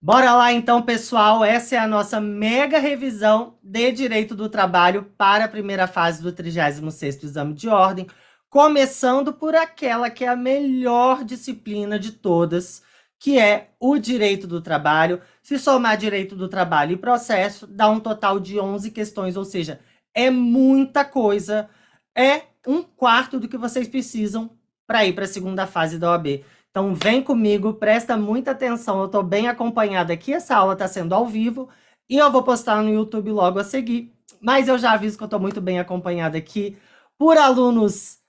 Bora lá então, pessoal. Essa é a nossa mega revisão de Direito do Trabalho para a primeira fase do 36º Exame de Ordem, começando por aquela que é a melhor disciplina de todas, que é o Direito do Trabalho. Se somar Direito do Trabalho e Processo, dá um total de 11 questões, ou seja, é muita coisa. É um quarto do que vocês precisam para ir para a segunda fase da OAB. Então, vem comigo, presta muita atenção. Eu estou bem acompanhada aqui. Essa aula está sendo ao vivo e eu vou postar no YouTube logo a seguir. Mas eu já aviso que eu estou muito bem acompanhada aqui por alunos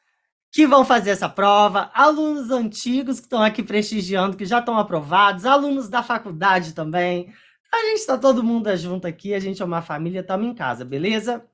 que vão fazer essa prova, alunos antigos que estão aqui prestigiando, que já estão aprovados, alunos da faculdade também. A gente está todo mundo junto aqui, a gente é uma família, estamos em casa, beleza?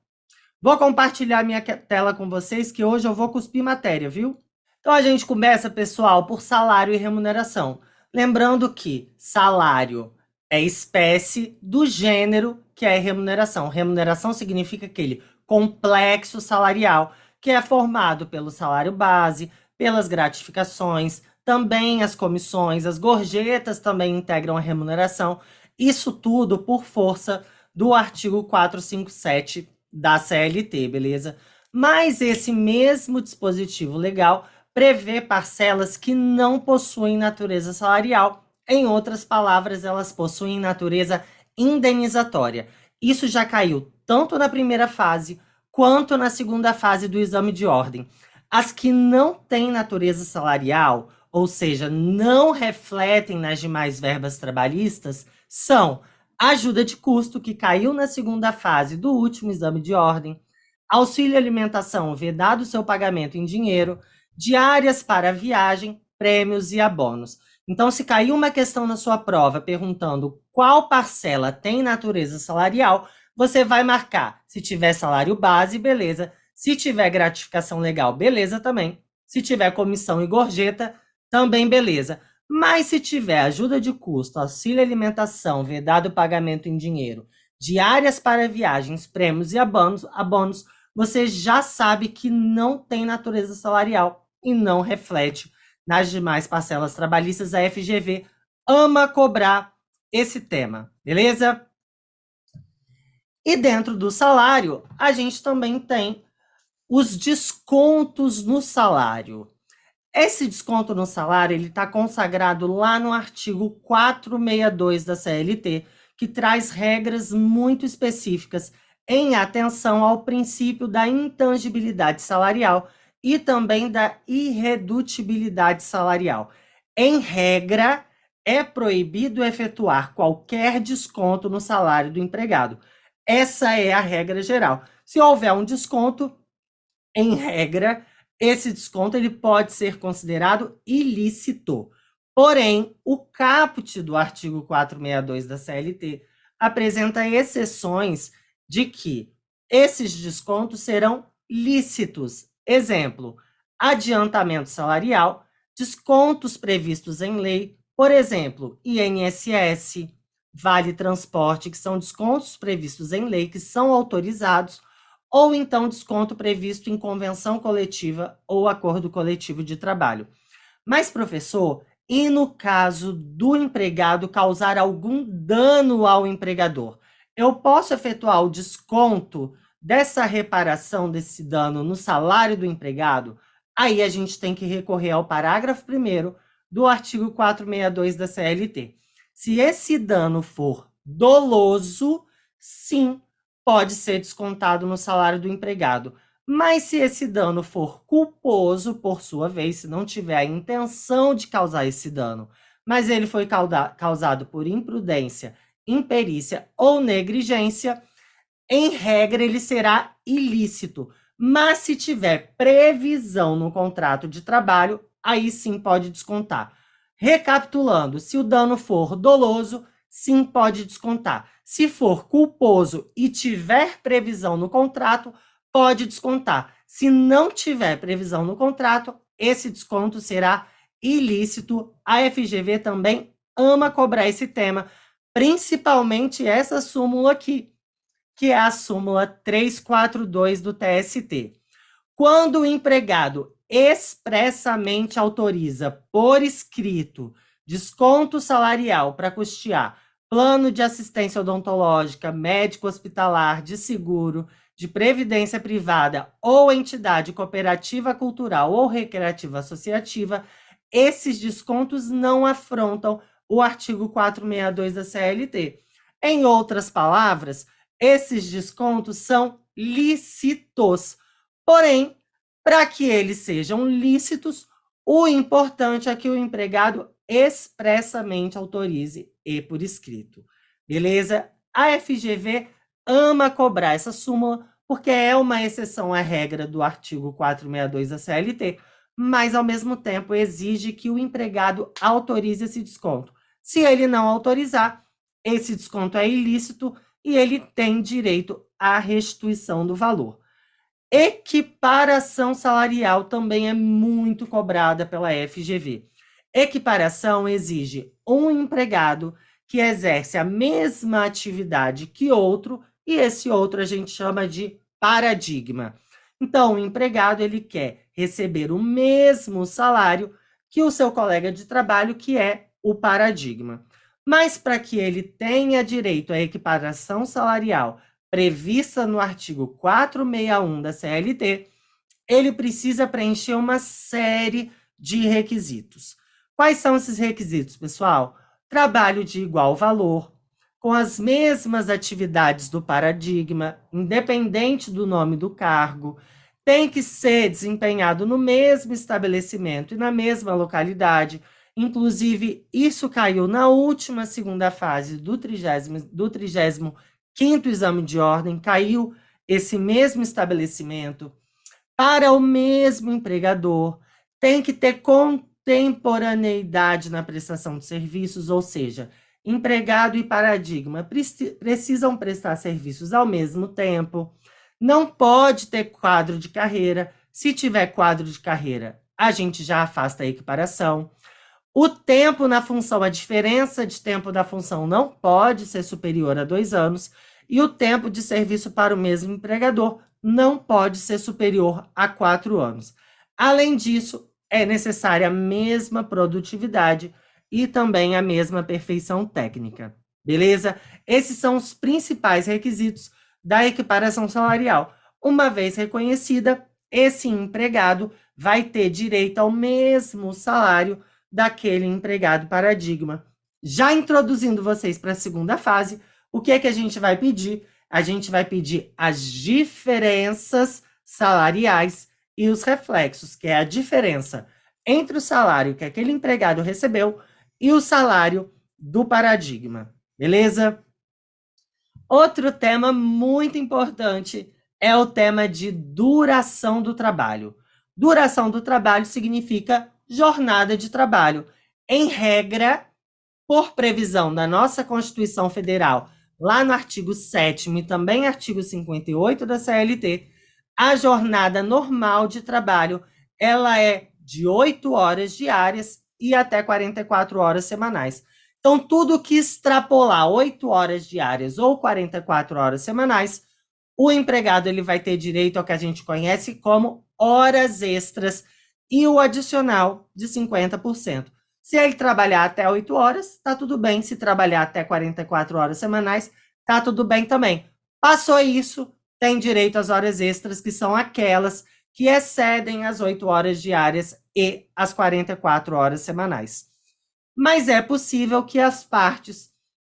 Vou compartilhar minha tela com vocês, que hoje eu vou cuspir matéria, viu? Então, a gente começa, pessoal, por salário e remuneração. Lembrando que salário é espécie do gênero que é remuneração. Remuneração significa aquele complexo salarial, que é formado pelo salário base, pelas gratificações, também as comissões, as gorjetas também integram a remuneração. Isso tudo por força do artigo 457 da CLT, beleza? Mas esse mesmo dispositivo legal prevê parcelas que não possuem natureza salarial. Em outras palavras, elas possuem natureza indenizatória. Isso já caiu tanto na primeira fase quanto na segunda fase do exame de ordem. As que não têm natureza salarial, ou seja, não refletem nas demais verbas trabalhistas, são ajuda de custo, que caiu na segunda fase do último exame de ordem, auxílio alimentação, vedado seu pagamento em dinheiro, diárias para viagem, prêmios e abonos. Então, se caiu uma questão na sua prova perguntando qual parcela tem natureza salarial, você vai marcar. Se tiver salário base, beleza. Se tiver gratificação legal, beleza também. Se tiver comissão e gorjeta, também beleza. Mas se tiver ajuda de custo, auxílio alimentação, vedado pagamento em dinheiro, diárias para viagens, prêmios e abonos, você já sabe que não tem natureza salarial e não reflete nas demais parcelas trabalhistas. A FGV ama cobrar esse tema, beleza? E dentro do salário, a gente também tem os descontos no salário. Esse desconto no salário ele está consagrado lá no artigo 462 da CLT, que traz regras muito específicas em atenção ao princípio da intangibilidade salarial e também da irredutibilidade salarial. Em regra, é proibido efetuar qualquer desconto no salário do empregado. Essa é a regra geral. Se houver um desconto, em regra, esse desconto ele pode ser considerado ilícito. Porém, o caput do artigo 462 da CLT apresenta exceções de que esses descontos serão lícitos. Exemplo, adiantamento salarial, descontos previstos em lei, por exemplo, INSS, Vale Transporte, que são descontos previstos em lei, que são autorizados, ou então desconto previsto em convenção coletiva ou acordo coletivo de trabalho. Mas, professor, e no caso do empregado causar algum dano ao empregador? Eu posso efetuar o desconto dessa reparação desse dano no salário do empregado? Aí a gente tem que recorrer ao parágrafo 1º do artigo 462 da CLT. Se esse dano for doloso, sim, pode ser descontado no salário do empregado. Mas se esse dano for culposo, por sua vez, se não tiver a intenção de causar esse dano, mas ele foi causado por imprudência, imperícia ou negligência, em regra ele será ilícito. Mas se tiver previsão no contrato de trabalho, aí sim pode descontar. Recapitulando, se o dano for doloso, sim pode descontar. Se for culposo e tiver previsão no contrato, pode descontar. Se não tiver previsão no contrato, esse desconto será ilícito. A FGV também ama cobrar esse tema, principalmente essa súmula aqui, que é a súmula 342 do TST. Quando o empregado expressamente autoriza por escrito desconto salarial para custear plano de assistência odontológica, médico hospitalar, de seguro, de previdência privada ou entidade cooperativa cultural ou recreativa associativa, esses descontos não afrontam o artigo 462 da CLT. Em outras palavras, esses descontos são lícitos. Porém, para que eles sejam lícitos, o importante é que o empregado expressamente autorize e por escrito. Beleza? A FGV ama cobrar essa súmula porque é uma exceção à regra do artigo 462 da CLT, mas ao mesmo tempo exige que o empregado autorize esse desconto. Se ele não autorizar, esse desconto é ilícito e ele tem direito à restituição do valor. Equiparação salarial também é muito cobrada pela FGV. Equiparação exige um empregado que exerce a mesma atividade que outro, e esse outro a gente chama de paradigma. Então, o empregado ele quer receber o mesmo salário que o seu colega de trabalho, que é o paradigma. Mas para que ele tenha direito à equiparação salarial prevista no artigo 461 da CLT, ele precisa preencher uma série de requisitos. Quais são esses requisitos, pessoal? Trabalho de igual valor, com as mesmas atividades do paradigma, independente do nome do cargo, tem que ser desempenhado no mesmo estabelecimento e na mesma localidade. Inclusive, isso caiu na última segunda fase do 35º exame de ordem, caiu esse mesmo estabelecimento. Para o mesmo empregador, tem que ter contemporaneidade na prestação de serviços, ou seja, empregado e paradigma precisam prestar serviços ao mesmo tempo. Não pode ter quadro de carreira. Se tiver quadro de carreira, a gente já afasta a equiparação. O tempo na função, a diferença de tempo da função não pode ser superior a 2 anos, e o tempo de serviço para o mesmo empregador não pode ser superior a 4 anos. Além disso, é necessária a mesma produtividade e também a mesma perfeição técnica. Beleza? Esses são os principais requisitos da equiparação salarial. Uma vez reconhecida, esse empregado vai ter direito ao mesmo salário daquele empregado paradigma. Já introduzindo vocês para a segunda fase, o que é que a gente vai pedir? A gente vai pedir as diferenças salariais e os reflexos, que é a diferença entre o salário que aquele empregado recebeu e o salário do paradigma. Beleza? Outro tema muito importante é o tema de duração do trabalho. Duração do trabalho significa jornada de trabalho. Em regra, por previsão da nossa Constituição Federal, lá no artigo 7º e também artigo 58 da CLT, a jornada normal de trabalho ela é de 8 horas diárias e até 44 horas semanais. Então, tudo que extrapolar 8 horas diárias ou 44 horas semanais, o empregado ele vai ter direito ao que a gente conhece como horas extras e o adicional de 50%. Se ele trabalhar até 8 horas, está tudo bem. Se trabalhar até 44 horas semanais, está tudo bem também. Passou isso, tem direito às horas extras, que são aquelas que excedem as 8 horas diárias e as 44 horas semanais. Mas é possível que as partes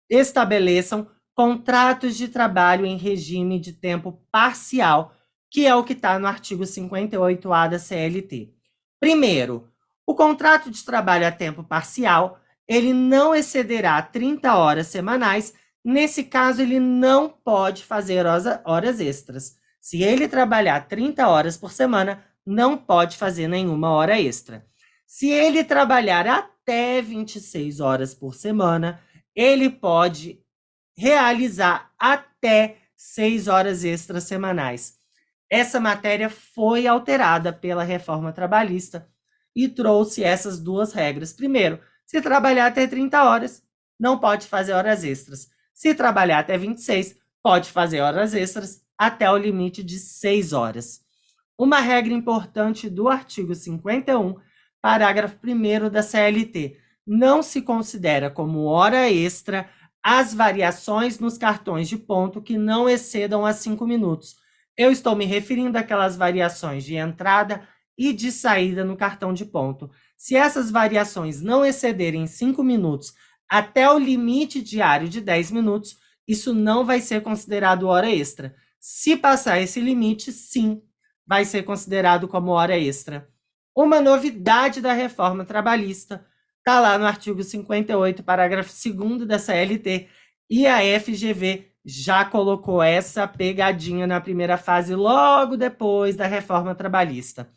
estabeleçam contratos de trabalho em regime de tempo parcial, que é o que está no artigo 58A da CLT. Primeiro, o contrato de trabalho a tempo parcial, ele não excederá 30 horas semanais. Nesse caso, ele não pode fazer horas extras. Se ele trabalhar 30 horas por semana, não pode fazer nenhuma hora extra. Se ele trabalhar até 26 horas por semana, ele pode realizar até 6 horas extras semanais. Essa matéria foi alterada pela reforma trabalhista e trouxe essas duas regras. Primeiro, se trabalhar até 30 horas, não pode fazer horas extras. Se trabalhar até 26, pode fazer horas extras até o limite de 6 horas. Uma regra importante do artigo 51, parágrafo 1º da CLT, não se considera como hora extra as variações nos cartões de ponto que não excedam a 5 minutos. Eu estou me referindo àquelas variações de entrada e de saída no cartão de ponto. Se essas variações não excederem 5 minutos até o limite diário de 10 minutos, isso não vai ser considerado hora extra. Se passar esse limite, sim, vai ser considerado como hora extra. Uma novidade da reforma trabalhista está lá no artigo 58, parágrafo 2º da CLT, e a FGV já colocou essa pegadinha na primeira fase, logo depois da reforma trabalhista.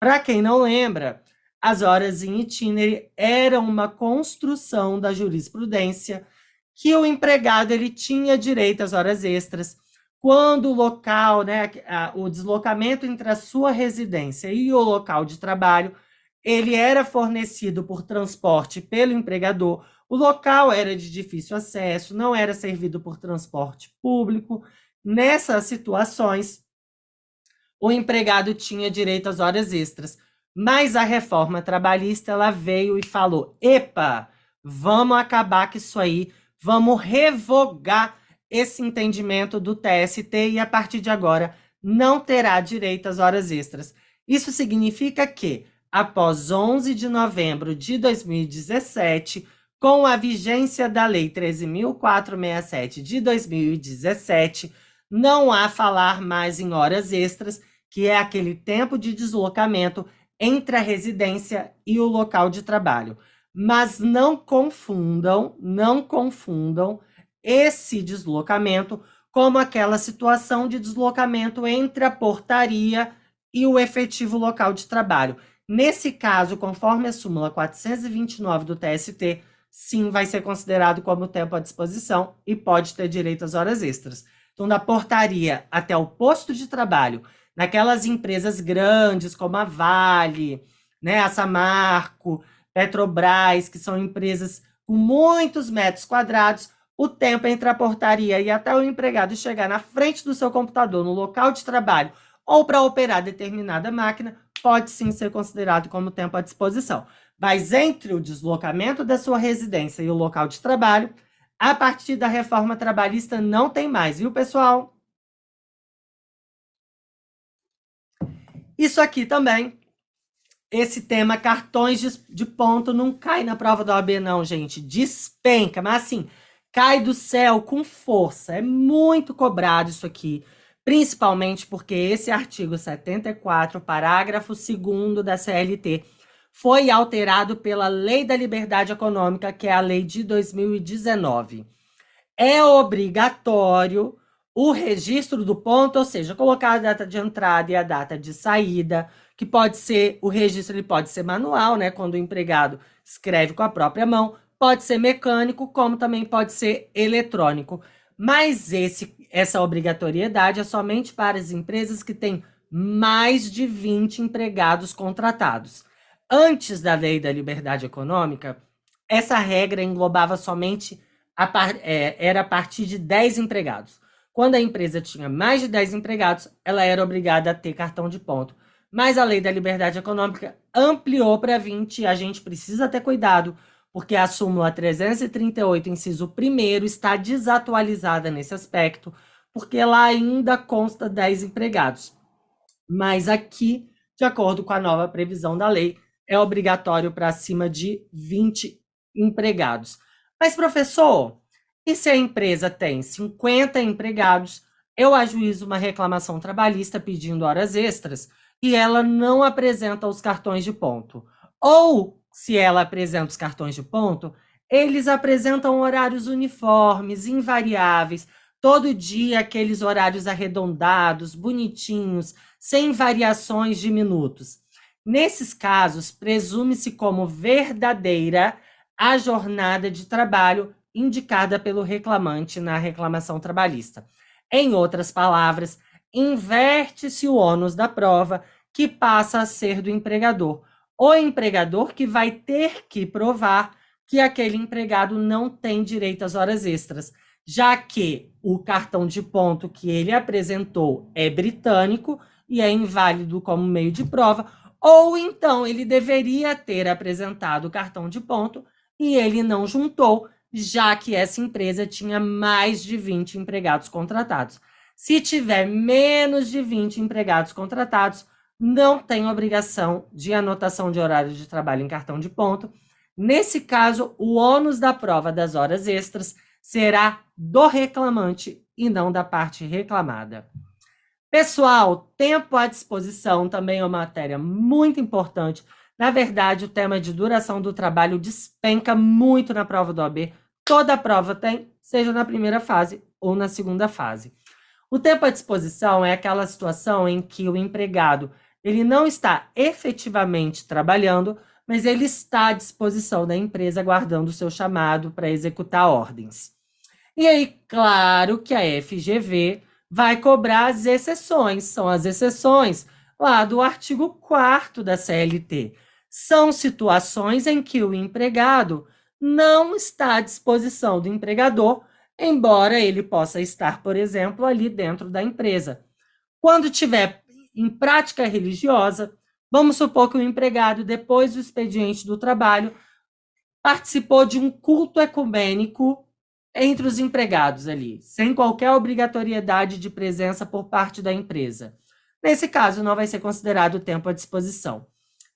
Para quem não lembra, as horas em itinerário eram uma construção da jurisprudência que o empregado ele tinha direito às horas extras quando o local, né, o deslocamento entre a sua residência e o local de trabalho, ele era fornecido por transporte pelo empregador, o local era de difícil acesso, não era servido por transporte público. Nessas situações, o empregado tinha direito às horas extras. Mas a reforma trabalhista ela veio e falou: epa, vamos acabar com isso aí, vamos revogar esse entendimento do TST e a partir de agora não terá direito às horas extras. Isso significa que, após 11 de novembro de 2017, com a vigência da Lei 13.467 de 2017, não há falar mais em horas extras, que é aquele tempo de deslocamento entre a residência e o local de trabalho. Mas não confundam esse deslocamento como aquela situação de deslocamento entre a portaria e o efetivo local de trabalho. Nesse caso, conforme a súmula 429 do TST, sim, vai ser considerado como tempo à disposição e pode ter direito às horas extras. Então, da portaria até o posto de trabalho, naquelas empresas grandes como a Vale, né, a Samarco, Petrobras, que são empresas com muitos metros quadrados, o tempo entre a portaria e até o empregado chegar na frente do seu computador, no local de trabalho, ou para operar determinada máquina, pode sim ser considerado como tempo à disposição. Mas entre o deslocamento da sua residência e o local de trabalho, a partir da reforma trabalhista não tem mais, viu, pessoal? Isso aqui também, esse tema cartões de ponto não cai na prova da OAB não, gente, despenca, mas assim, cai do céu com força, é muito cobrado isso aqui, principalmente porque esse artigo 74, parágrafo 2º da CLT, foi alterado pela Lei da Liberdade Econômica, que é a lei de 2019. É obrigatório o registro do ponto, ou seja, colocar a data de entrada e a data de saída, que pode ser, o registro ele pode ser manual, né, quando o empregado escreve com a própria mão, pode ser mecânico, como também pode ser eletrônico. Mas essa obrigatoriedade é somente para as empresas que têm mais de 20 empregados contratados. Antes da Lei da Liberdade Econômica, essa regra englobava somente era a partir de 10 empregados. Quando a empresa tinha mais de 10 empregados, ela era obrigada a ter cartão de ponto. Mas a Lei da Liberdade Econômica ampliou para 20 e a gente precisa ter cuidado, porque a súmula 338, inciso 1º, está desatualizada nesse aspecto, porque ela ainda consta 10 empregados. Mas aqui, de acordo com a nova previsão da lei, é obrigatório para acima de 20 empregados. Mas, professor, e se a empresa tem 50 empregados, eu ajuizo uma reclamação trabalhista pedindo horas extras e ela não apresenta os cartões de ponto? Ou, se ela apresenta os cartões de ponto, eles apresentam horários uniformes, invariáveis, todo dia aqueles horários arredondados, bonitinhos, sem variações de minutos. Nesses casos, presume-se como verdadeira a jornada de trabalho indicada pelo reclamante na reclamação trabalhista. Em outras palavras, inverte-se o ônus da prova, que passa a ser do empregador. O empregador que vai ter que provar que aquele empregado não tem direito às horas extras, já que o cartão de ponto que ele apresentou é britânico e é inválido como meio de prova, ou então ele deveria ter apresentado o cartão de ponto e ele não juntou, já que essa empresa tinha mais de 20 empregados contratados. Se tiver menos de 20 empregados contratados, não tem obrigação de anotação de horário de trabalho em cartão de ponto. Nesse caso, o ônus da prova das horas extras será do reclamante e não da parte reclamada. Pessoal, tempo à disposição também é uma matéria muito importante. Na verdade, o tema de duração do trabalho despenca muito na prova do OAB. Toda prova tem, seja na primeira fase ou na segunda fase. O tempo à disposição é aquela situação em que o empregado ele não está efetivamente trabalhando, mas ele está à disposição da empresa aguardando o seu chamado para executar ordens. E aí, claro que a FGV vai cobrar as exceções, são as exceções lá do artigo 4º da CLT. São situações em que o empregado não está à disposição do empregador, embora ele possa estar, por exemplo, ali dentro da empresa. Quando tiver em prática religiosa, vamos supor que o empregado, depois do expediente do trabalho, participou de um culto ecumênico entre os empregados ali, sem qualquer obrigatoriedade de presença por parte da empresa. Nesse caso, não vai ser considerado tempo à disposição.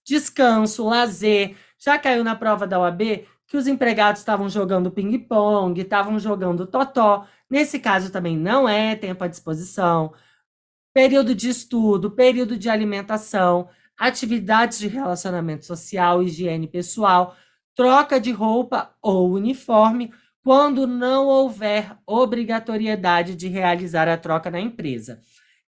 Descanso, lazer, já caiu na prova da OAB que os empregados estavam jogando ping-pong, estavam jogando totó. Nesse caso também não é tempo à disposição. Período de estudo, período de alimentação, atividades de relacionamento social, higiene pessoal, troca de roupa ou uniforme, quando não houver obrigatoriedade de realizar a troca na empresa.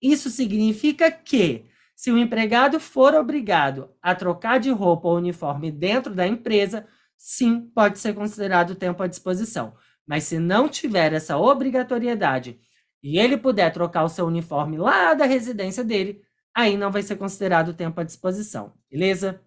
Isso significa que, se o empregado for obrigado a trocar de roupa ou uniforme dentro da empresa, sim, pode ser considerado tempo à disposição. Mas se não tiver essa obrigatoriedade e ele puder trocar o seu uniforme lá da residência dele, aí não vai ser considerado tempo à disposição, beleza?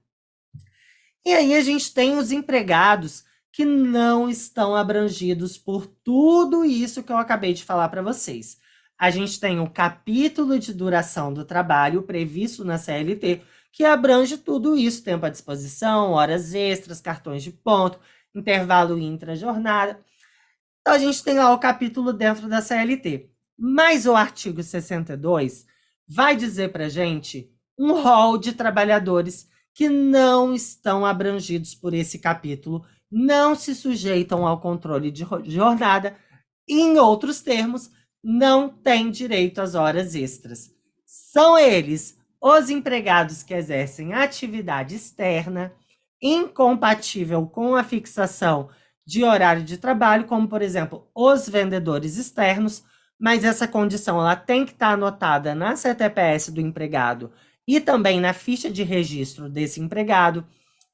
E aí a gente tem os empregados que não estão abrangidos por tudo isso que eu acabei de falar para vocês. A gente tem o capítulo de duração do trabalho previsto na CLT, que abrange tudo isso, tempo à disposição, horas extras, cartões de ponto, intervalo intra-jornada. Então, a gente tem lá o capítulo dentro da CLT. Mas o artigo 62 vai dizer para a gente um rol de trabalhadores que não estão abrangidos por esse capítulo, não se sujeitam ao controle de jornada, e, em outros termos, não têm direito às horas extras. São eles os empregados que exercem atividade externa, incompatível com a fixação de horário de trabalho, como, por exemplo, os vendedores externos, mas essa condição ela tem que estar anotada na CTPS do empregado e também na ficha de registro desse empregado.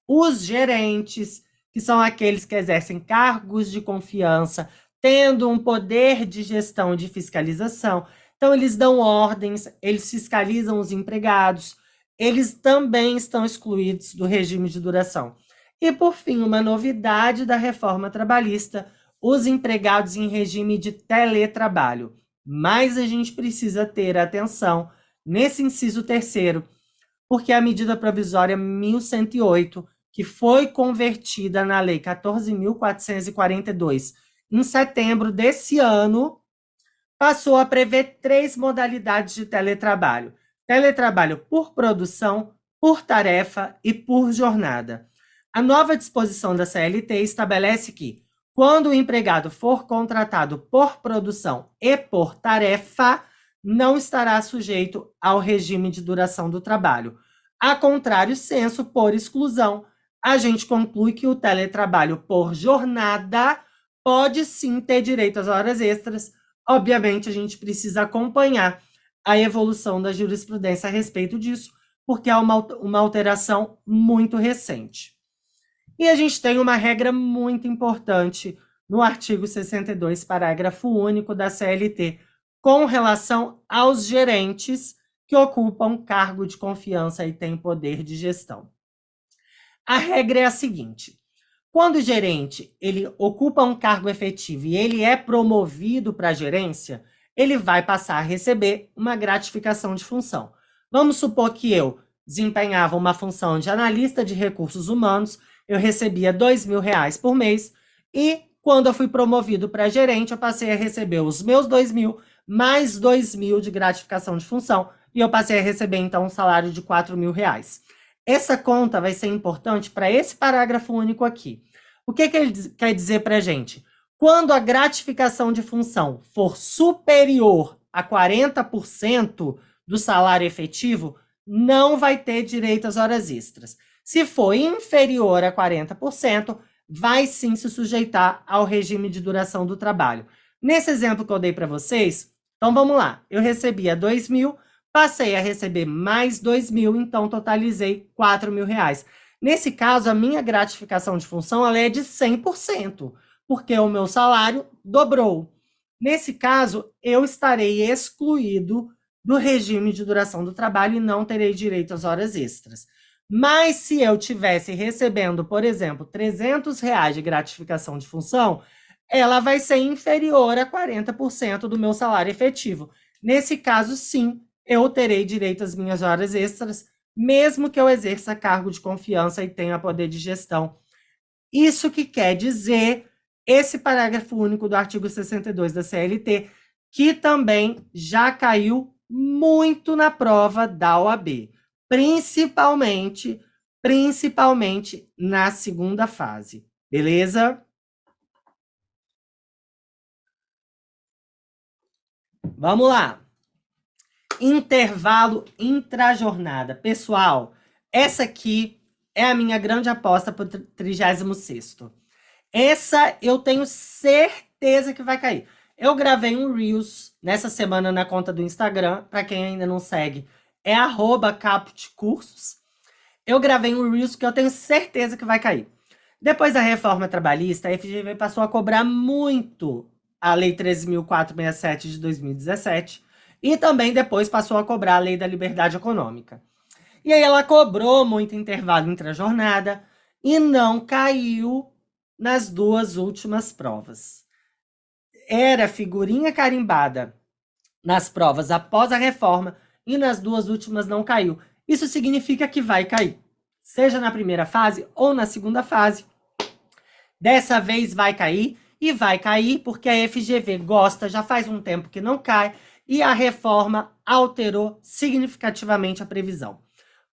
Os gerentes, que são aqueles que exercem cargos de confiança, tendo um poder de gestão e de fiscalização. Então, eles dão ordens, eles fiscalizam os empregados, eles também estão excluídos do regime de duração. E, por fim, uma novidade da reforma trabalhista, os empregados em regime de teletrabalho. Mas a gente precisa ter atenção nesse inciso 3º, porque a medida provisória 1108, que foi convertida na Lei 14.442 em setembro desse ano, passou a prever 3 modalidades de teletrabalho. Teletrabalho por produção, por tarefa e por jornada. A nova disposição da CLT estabelece que, quando o empregado for contratado por produção e por tarefa, não estará sujeito ao regime de duração do trabalho. A contrário senso, por exclusão, a gente conclui que o teletrabalho por jornada pode sim ter direito às horas extras. Obviamente, a gente precisa acompanhar a evolução da jurisprudência a respeito disso, porque é uma alteração muito recente. E a gente tem uma regra muito importante no artigo 62, parágrafo único da CLT, com relação aos gerentes que ocupam cargo de confiança e têm poder de gestão. A regra é a seguinte: quando o gerente ele ocupa um cargo efetivo e ele é promovido para a gerência, ele vai passar a receber uma gratificação de função. Vamos supor que eu desempenhava uma função de analista de recursos humanos, eu recebia R$ 2.000 por mês, e Quando eu fui promovido para gerente, eu passei a receber os meus 2.000 mais 2.000 de gratificação de função e eu passei a receber, então, um salário de R$ 4.000. Essa conta vai ser importante para esse parágrafo único aqui. O que ele quer dizer para a gente? Quando a gratificação de função for superior a 40% do salário efetivo, não vai ter direito às horas extras. Se for inferior a 40%, vai sim se sujeitar ao regime de duração do trabalho. Nesse exemplo que eu dei para vocês, então vamos lá. Eu recebia 2.000, passei a receber mais 2.000, então totalizei R$ 4.000. Nesse caso, a minha gratificação de função ela é de 100%, porque o meu salário dobrou. Nesse caso, eu estarei excluído do regime de duração do trabalho e não terei direito às horas extras. Mas se eu tivesse recebendo, por exemplo, R$ 300 de gratificação de função, ela vai ser inferior a 40% do meu salário efetivo. Nesse caso, sim, eu terei direito às minhas horas extras, mesmo que eu exerça cargo de confiança e tenha poder de gestão. Isso que quer dizer esse parágrafo único do artigo 62 da CLT, que também já caiu muito na prova da OAB, principalmente na segunda fase, beleza? Vamos lá. Intervalo intrajornada. Pessoal, essa aqui é a minha grande aposta para o 36º. Essa eu tenho certeza que vai cair. Eu gravei um Reels nessa semana na conta do Instagram. Para quem ainda não segue, é @caputcursos. Eu gravei um Reels que eu tenho certeza que vai cair. Depois da reforma trabalhista, a FGV passou a cobrar muito a Lei 13.467 de 2017 e também depois passou a cobrar a Lei da Liberdade Econômica. E aí ela cobrou muito intervalo intra-jornada e não caiu nas duas últimas provas. Era figurinha carimbada nas provas após a reforma e nas duas últimas não caiu. Isso significa que vai cair, seja na primeira fase ou na segunda fase. Dessa vez vai cair, e vai cair porque a FGV gosta, já faz um tempo que não cai, e a reforma alterou significativamente a previsão.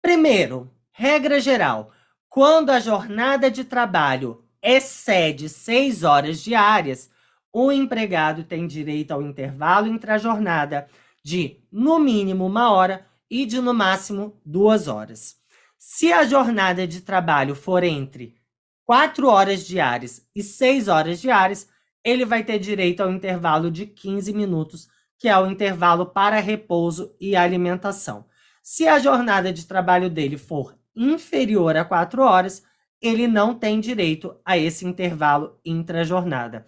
Primeiro, regra geral, quando a jornada de trabalho excede 6 horas diárias, o empregado tem direito ao intervalo intrajornada de, no mínimo, 1 hora e de, no máximo, 2 horas. Se a jornada de trabalho for entre 4 horas diárias e 6 horas diárias, ele vai ter direito ao intervalo de 15 minutos, que é o intervalo para repouso e alimentação. Se a jornada de trabalho dele for inferior a 4 horas, ele não tem direito a esse intervalo intrajornada.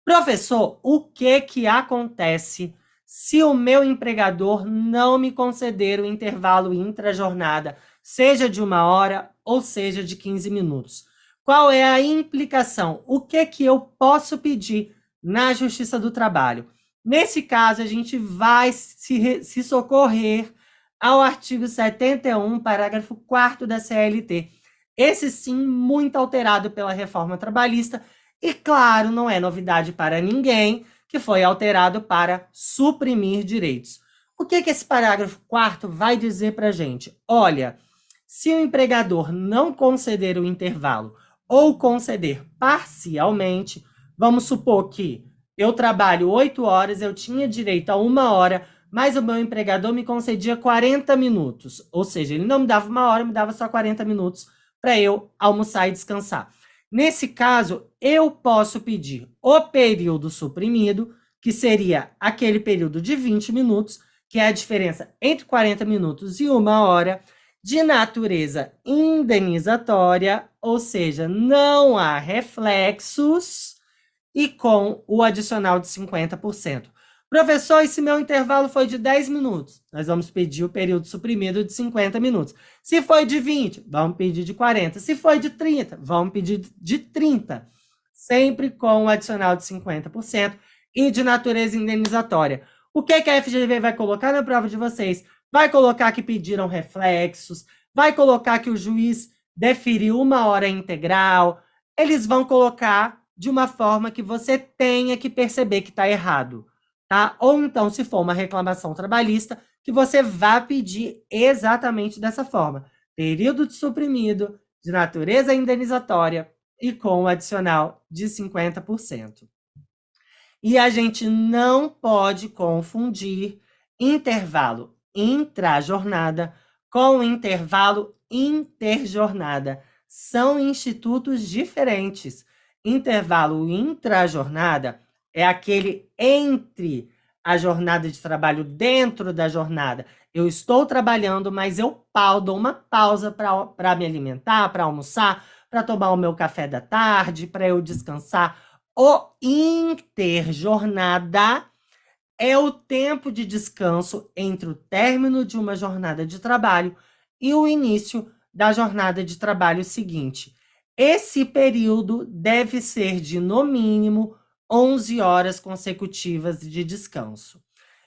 Professor, o que acontece se o meu empregador não me conceder o intervalo intrajornada, seja de 1 hora ou seja de 15 minutos? Qual é a implicação? O que eu posso pedir na Justiça do Trabalho? Nesse caso, a gente vai se socorrer ao artigo 71, parágrafo 4º da CLT. Esse sim, muito alterado pela reforma trabalhista, e claro, não é novidade para ninguém, que foi alterado para suprimir direitos. O que esse parágrafo 4º vai dizer para a gente? Olha, se o empregador não conceder o intervalo ou conceder parcialmente, vamos supor que eu trabalho 8 horas, eu tinha direito a 1 hora, mas o meu empregador me concedia 40 minutos. Ou seja, ele não me dava 1 hora, me dava só 40 minutos para eu almoçar e descansar. Nesse caso, eu posso pedir o período suprimido, que seria aquele período de 20 minutos, que é a diferença entre 40 minutos e 1 hora, de natureza indenizatória, ou seja, não há reflexos, e com o adicional de 50%. Professor, e se meu intervalo foi de 10 minutos? Nós vamos pedir o período suprimido de 50 minutos. Se foi de 20, vamos pedir de 40. Se foi de 30, vamos pedir de 30. Sempre com o adicional de 50% e de natureza indenizatória. O que a FGV vai colocar na prova de vocês? Vai colocar que pediram reflexos, vai colocar que o juiz deferiu 1 hora integral, eles vão colocar de uma forma que você tenha que perceber que está errado, tá? Ou então, se for uma reclamação trabalhista, que você vá pedir exatamente dessa forma. Período de suprimido, de natureza indenizatória e com o adicional de 50%. E a gente não pode confundir intervalo intrajornada com intervalo interjornada. São institutos diferentes. Intervalo intrajornada é aquele entre a jornada de trabalho, dentro da jornada. Eu estou trabalhando, mas eu dou uma pausa para me alimentar, para almoçar, para tomar o meu café da tarde, para eu descansar. O interjornada é o tempo de descanso entre o término de uma jornada de trabalho e o início da jornada de trabalho seguinte. Esse período deve ser de, no mínimo, 11 horas consecutivas de descanso.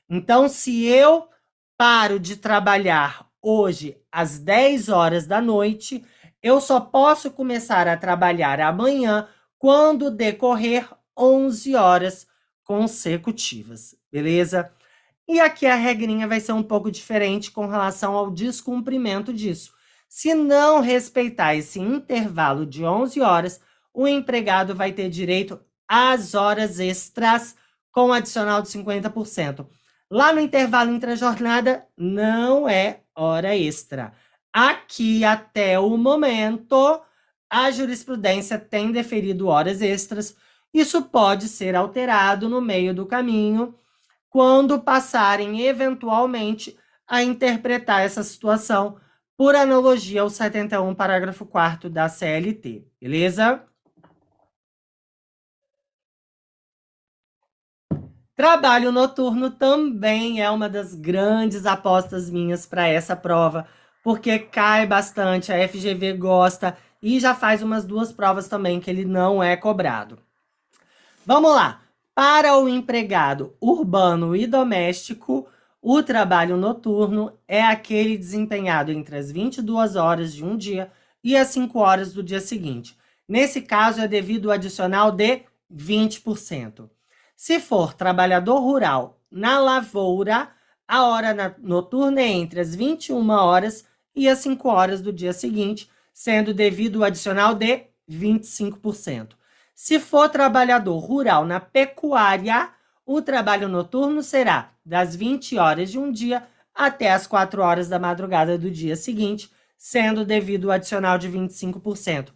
Então, se eu paro de trabalhar hoje às 10 horas da noite, eu só posso começar a trabalhar amanhã quando decorrer 11 horas consecutivas, beleza? E aqui a regrinha vai ser um pouco diferente com relação ao descumprimento disso. Se não respeitar esse intervalo de 11 horas, o empregado vai ter direito às horas extras com adicional de 50%. Lá no intervalo intrajornada, não é hora extra. Aqui, até o momento, a jurisprudência tem deferido horas extras. Isso pode ser alterado no meio do caminho, quando passarem, eventualmente, a interpretar essa situação por analogia ao 71, parágrafo 4º da CLT, beleza? Trabalho noturno também é uma das grandes apostas minhas para essa prova, porque cai bastante, a FGV gosta e já faz umas 2 provas também que ele não é cobrado. Vamos lá. Para o empregado urbano e doméstico, o trabalho noturno é aquele desempenhado entre as 22 horas de um dia e as 5 horas do dia seguinte. Nesse caso, é devido ao adicional de 20%. Se for trabalhador rural na lavoura, a hora noturna é entre as 21 horas e as 5 horas do dia seguinte, sendo devido ao adicional de 25%. Se for trabalhador rural na pecuária, o trabalho noturno será das 20 horas de um dia até as 4 horas da madrugada do dia seguinte, sendo devido ao adicional de 25%.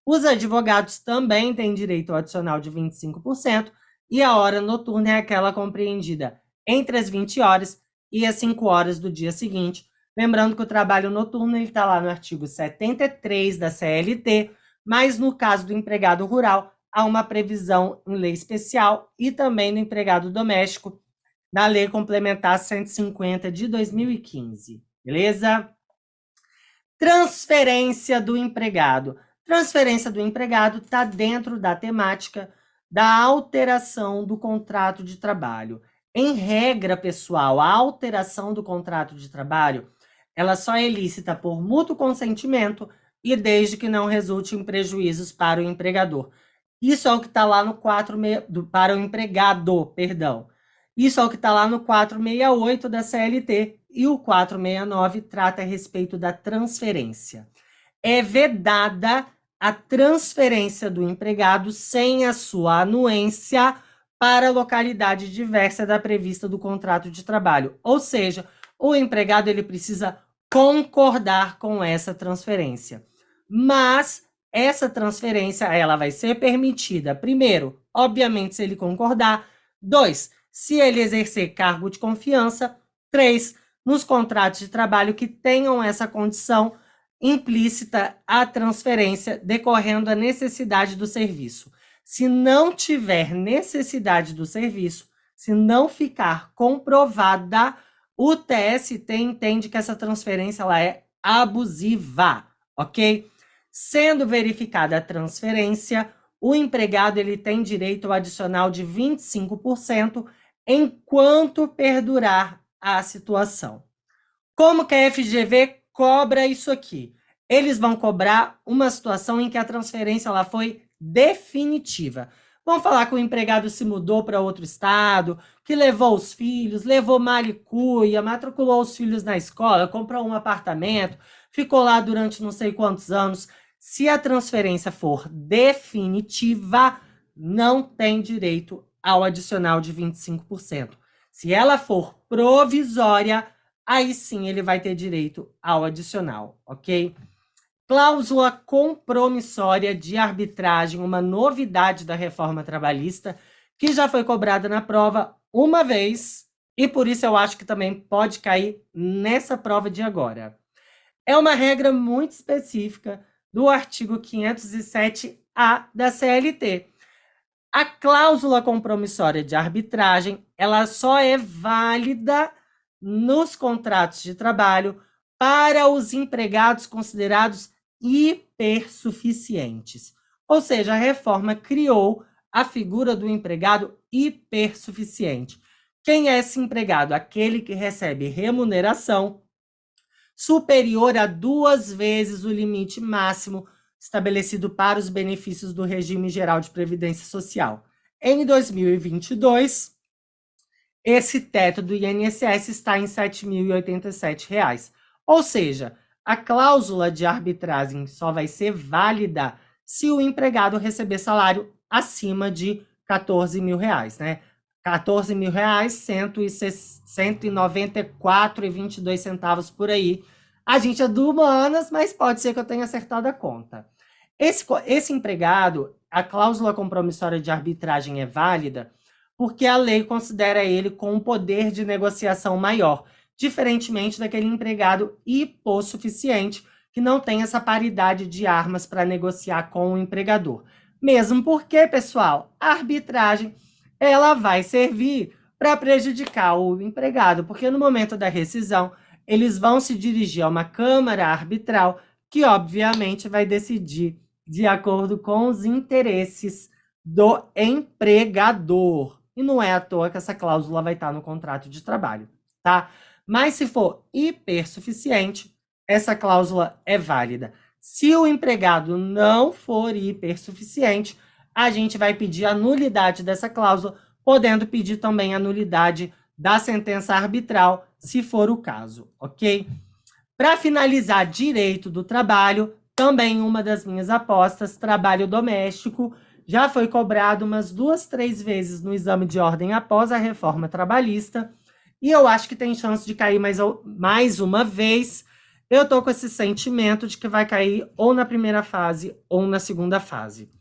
Os advogados também têm direito ao adicional de 25%, e a hora noturna é aquela compreendida entre as 20 horas e as 5 horas do dia seguinte. Lembrando que o trabalho noturno está lá no artigo 73 da CLT, mas no caso do empregado rural, há uma previsão em lei especial e também no empregado doméstico, na Lei Complementar 150 de 2015, beleza? Transferência do empregado. Transferência do empregado está dentro da temática da alteração do contrato de trabalho. Em regra, pessoal, a alteração do contrato de trabalho, ela só é lícita por mútuo consentimento e desde que não resulte em prejuízos para o empregador. Isso é o que está lá no 468, para o empregado, perdão. Isso é o que está lá no 468 da CLT e o 469 trata a respeito da transferência. É vedada a transferência do empregado sem a sua anuência para a localidade diversa da prevista do contrato de trabalho. Ou seja, o empregado ele precisa concordar com essa transferência. Mas essa transferência ela vai ser permitida, primeiro, obviamente, se ele concordar. 2, se ele exercer cargo de confiança. 3, nos contratos de trabalho que tenham essa condição implícita a transferência decorrendo a necessidade do serviço. Se não tiver necessidade do serviço, se não ficar comprovada, o TST entende que essa transferência ela é abusiva, ok? Sendo verificada a transferência, o empregado ele tem direito ao adicional de 25% enquanto perdurar a situação. Como que a FGV cobra isso aqui? Eles vão cobrar uma situação em que a transferência ela foi definitiva. Vamos falar que o empregado se mudou para outro estado, que levou os filhos, levou malicuia, matriculou os filhos na escola, comprou um apartamento, ficou lá durante não sei quantos anos. Se a transferência for definitiva, não tem direito ao adicional de 25%. Se ela for provisória, aí sim ele vai ter direito ao adicional, ok? Cláusula compromissória de arbitragem, uma novidade da reforma trabalhista, que já foi cobrada na prova uma vez, e por isso eu acho que também pode cair nessa prova de agora. É uma regra muito específica do artigo 507-A da CLT. A cláusula compromissória de arbitragem, ela só é válida nos contratos de trabalho para os empregados considerados hipersuficientes. Ou seja, a reforma criou a figura do empregado hipersuficiente. Quem é esse empregado? Aquele que recebe remuneração superior a 2 vezes o limite máximo estabelecido para os benefícios do regime geral de previdência social. Em 2022, esse teto do INSS está em R$ 7.087. Ou seja, a cláusula de arbitragem só vai ser válida se o empregado receber salário acima de R$ 14.000, né? R$ 194,22 por aí. A gente é do humanas, mas pode ser que eu tenha acertado a conta. Esse empregado, a cláusula compromissória de arbitragem é válida porque a lei considera ele com um poder de negociação maior, diferentemente daquele empregado hipossuficiente que não tem essa paridade de armas para negociar com o empregador. Mesmo porque, pessoal, a arbitragem ela vai servir para prejudicar o empregado, porque no momento da rescisão, eles vão se dirigir a uma câmara arbitral que, obviamente, vai decidir de acordo com os interesses do empregador. E não é à toa que essa cláusula vai estar no contrato de trabalho, tá? Mas se for hipersuficiente, essa cláusula é válida. Se o empregado não for hipersuficiente, a gente vai pedir a nulidade dessa cláusula, podendo pedir também a nulidade da sentença arbitral, se for o caso, ok? Para finalizar, direito do trabalho, também uma das minhas apostas, trabalho doméstico, já foi cobrado umas 2, 3 vezes no exame de ordem após a reforma trabalhista, e eu acho que tem chance de cair mais uma vez. Eu tô com esse sentimento de que vai cair ou na primeira fase ou na segunda fase.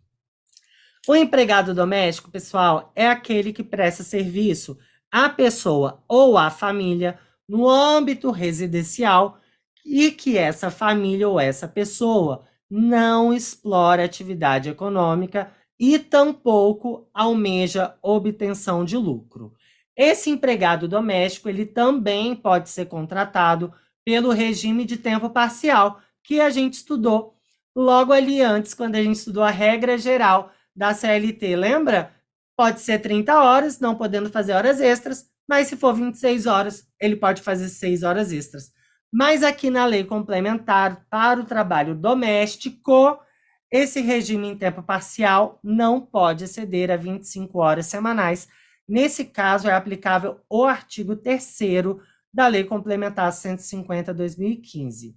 O empregado doméstico, pessoal, é aquele que presta serviço à pessoa ou à família no âmbito residencial e que essa família ou essa pessoa não explora atividade econômica e tampouco almeja obtenção de lucro. Esse empregado doméstico, ele também pode ser contratado pelo regime de tempo parcial, que a gente estudou logo ali antes, quando a gente estudou a regra geral da CLT, lembra? Pode ser 30 horas, não podendo fazer horas extras, mas se for 26 horas, ele pode fazer 6 horas extras. Mas aqui na lei complementar para o trabalho doméstico, esse regime em tempo parcial não pode exceder a 25 horas semanais. Nesse caso, é aplicável o artigo 3º da Lei Complementar 150/2015.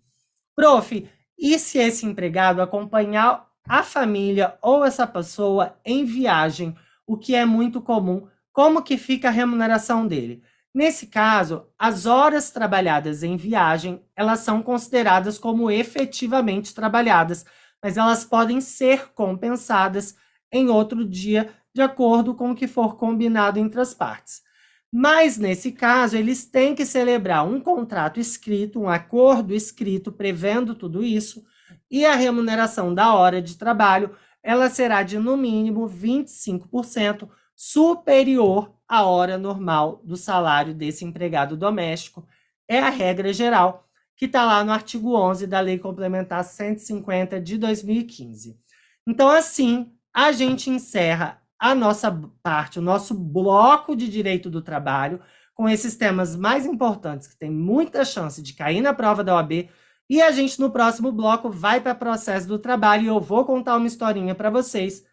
Prof, e se esse empregado acompanhar a família ou essa pessoa em viagem, o que é muito comum, como que fica a remuneração dele? Nesse caso, as horas trabalhadas em viagem, elas são consideradas como efetivamente trabalhadas, mas elas podem ser compensadas em outro dia, de acordo com o que for combinado entre as partes. Mas, nesse caso, eles têm que celebrar um contrato escrito, um acordo escrito prevendo tudo isso, e a remuneração da hora de trabalho, ela será de, no mínimo, 25% superior à hora normal do salário desse empregado doméstico. É a regra geral que está lá no artigo 11 da Lei Complementar 150 de 2015. Então, assim, a gente encerra a nossa parte, o nosso bloco de direito do trabalho, com esses temas mais importantes, que tem muita chance de cair na prova da OAB, e a gente, no próximo bloco, vai para o processo do trabalho, e eu vou contar uma historinha para vocês.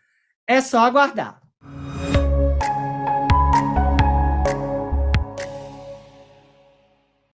É só aguardar.